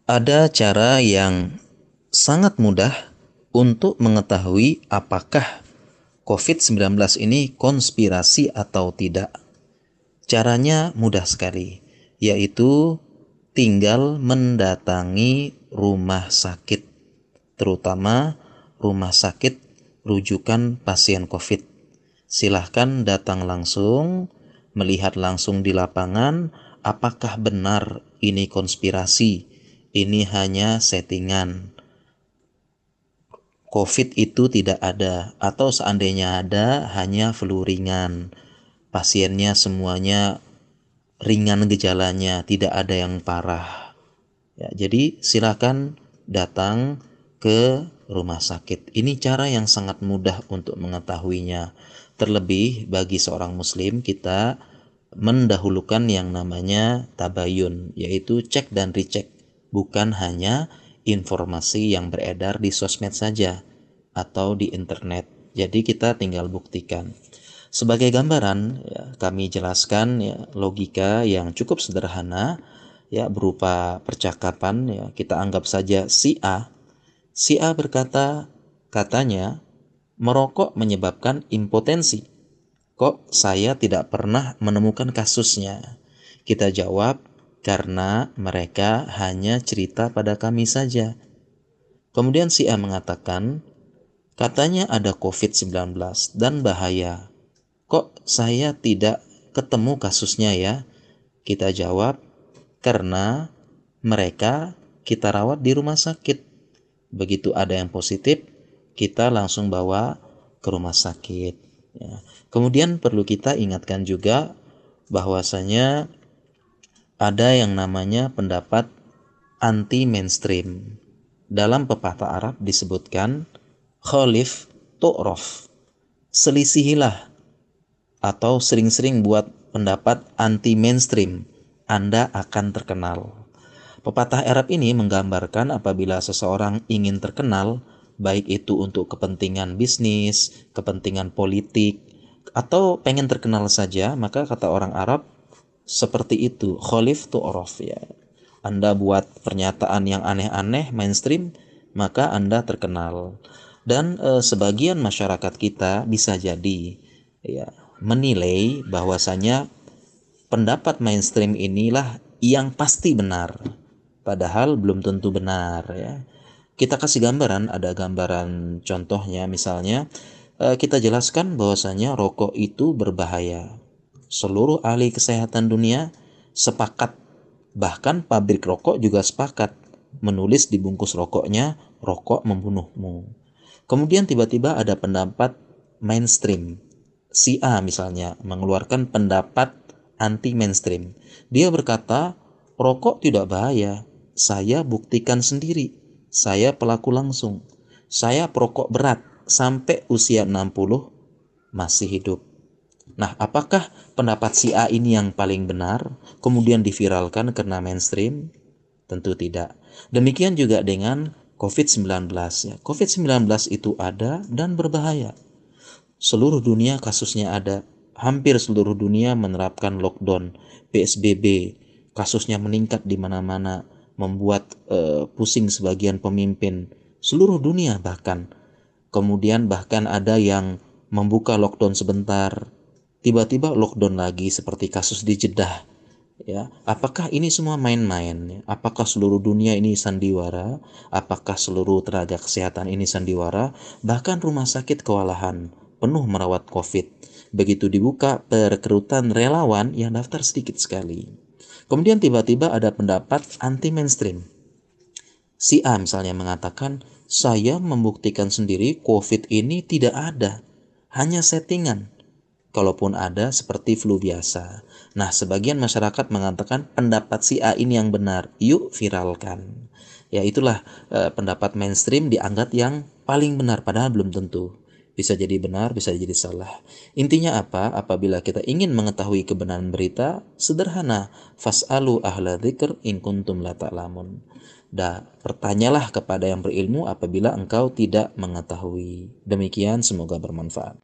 Ada cara yang sangat mudah untuk mengetahui apakah COVID-19 ini konspirasi atau tidak. Caranya mudah sekali, yaitu tinggal mendatangi rumah sakit, terutama rumah sakit rujukan pasien COVID. Silahkan datang langsung, melihat langsung di lapangan apakah benar ini konspirasi, ini hanya settingan. COVID itu tidak ada, atau seandainya ada hanya flu ringan. Pasiennya semuanya ringan gejalanya, tidak ada yang parah. Ya, jadi silakan datang ke rumah sakit. Ini cara yang sangat mudah untuk mengetahuinya. Terlebih bagi seorang muslim, kita mendahulukan yang namanya tabayun, yaitu cek dan recheck, bukan hanya informasi yang beredar di sosmed saja atau di internet. Jadi kita tinggal buktikan. Sebagai gambaran, ya, kami jelaskan ya, logika yang cukup sederhana, ya, berupa percakapan. Ya, kita anggap saja si A. Si A berkata, katanya merokok menyebabkan impotensi. Kok saya tidak pernah menemukan kasusnya? Kita jawab, karena mereka hanya cerita pada kami saja. Kemudian si A mengatakan, katanya ada COVID-19 dan bahaya. Kok saya tidak ketemu kasusnya ya? Kita jawab, karena mereka kita rawat di rumah sakit. Begitu ada yang positif, kita langsung bawa ke rumah sakit. Ya. Kemudian perlu kita ingatkan juga bahwasanya ada yang namanya pendapat anti-mainstream. Dalam pepatah Arab disebutkan, khalif tu'raf, selisihilah atau sering-sering buat pendapat anti-mainstream, Anda akan terkenal. Pepatah Arab ini menggambarkan apabila seseorang ingin terkenal, baik itu untuk kepentingan bisnis, kepentingan politik, atau pengen terkenal saja, maka kata orang Arab seperti itu, khalif tu'raf ya. Anda buat pernyataan yang aneh-aneh, mainstream, maka Anda terkenal. Dan sebagian masyarakat kita bisa jadi ya menilai bahwasanya pendapat mainstream inilah yang pasti benar, padahal belum tentu benar ya. Kita kasih gambaran, ada gambaran contohnya, misalnya kita jelaskan bahwasanya rokok itu berbahaya. Seluruh ahli kesehatan dunia sepakat, bahkan pabrik rokok juga sepakat, menulis di bungkus rokoknya, rokok membunuhmu. Kemudian tiba-tiba ada pendapat mainstream, si A misalnya mengeluarkan pendapat anti mainstream. Dia berkata, rokok tidak bahaya, saya buktikan sendiri, saya pelaku langsung, saya perokok berat sampai usia 60 masih hidup. Nah, apakah pendapat si A ini yang paling benar, kemudian diviralkan karena mainstream? Tentu tidak. Demikian juga dengan COVID-19 ya. COVID-19 itu ada dan berbahaya. Seluruh dunia kasusnya ada. Hampir seluruh dunia menerapkan lockdown, PSBB. Kasusnya meningkat di mana-mana, membuat pusing sebagian pemimpin seluruh dunia bahkan. Kemudian bahkan ada yang membuka lockdown sebentar, tiba-tiba lockdown lagi seperti kasus di Jeddah. Ya, apakah ini semua main-main? Ya? Apakah seluruh dunia ini sandiwara? Apakah seluruh tenaga kesehatan ini sandiwara? Bahkan rumah sakit kewalahan, penuh merawat COVID. Begitu dibuka perekrutan relawan, yang daftar sedikit sekali. Kemudian tiba-tiba ada pendapat anti-mainstream. Si A misalnya mengatakan, saya membuktikan sendiri COVID ini tidak ada, hanya settingan. Kalaupun ada, seperti flu biasa. Nah, sebagian masyarakat mengatakan pendapat si A ini yang benar, yuk viralkan. Ya, itulah pendapat mainstream dianggap yang paling benar, padahal belum tentu. Bisa jadi benar, bisa jadi salah. Intinya apa? Apabila kita ingin mengetahui kebenaran berita, sederhana. Fas'alu ahla dzikr in kuntum la ta'lamun. Bertanyalah kepada yang berilmu apabila engkau tidak mengetahui. Demikian, semoga bermanfaat.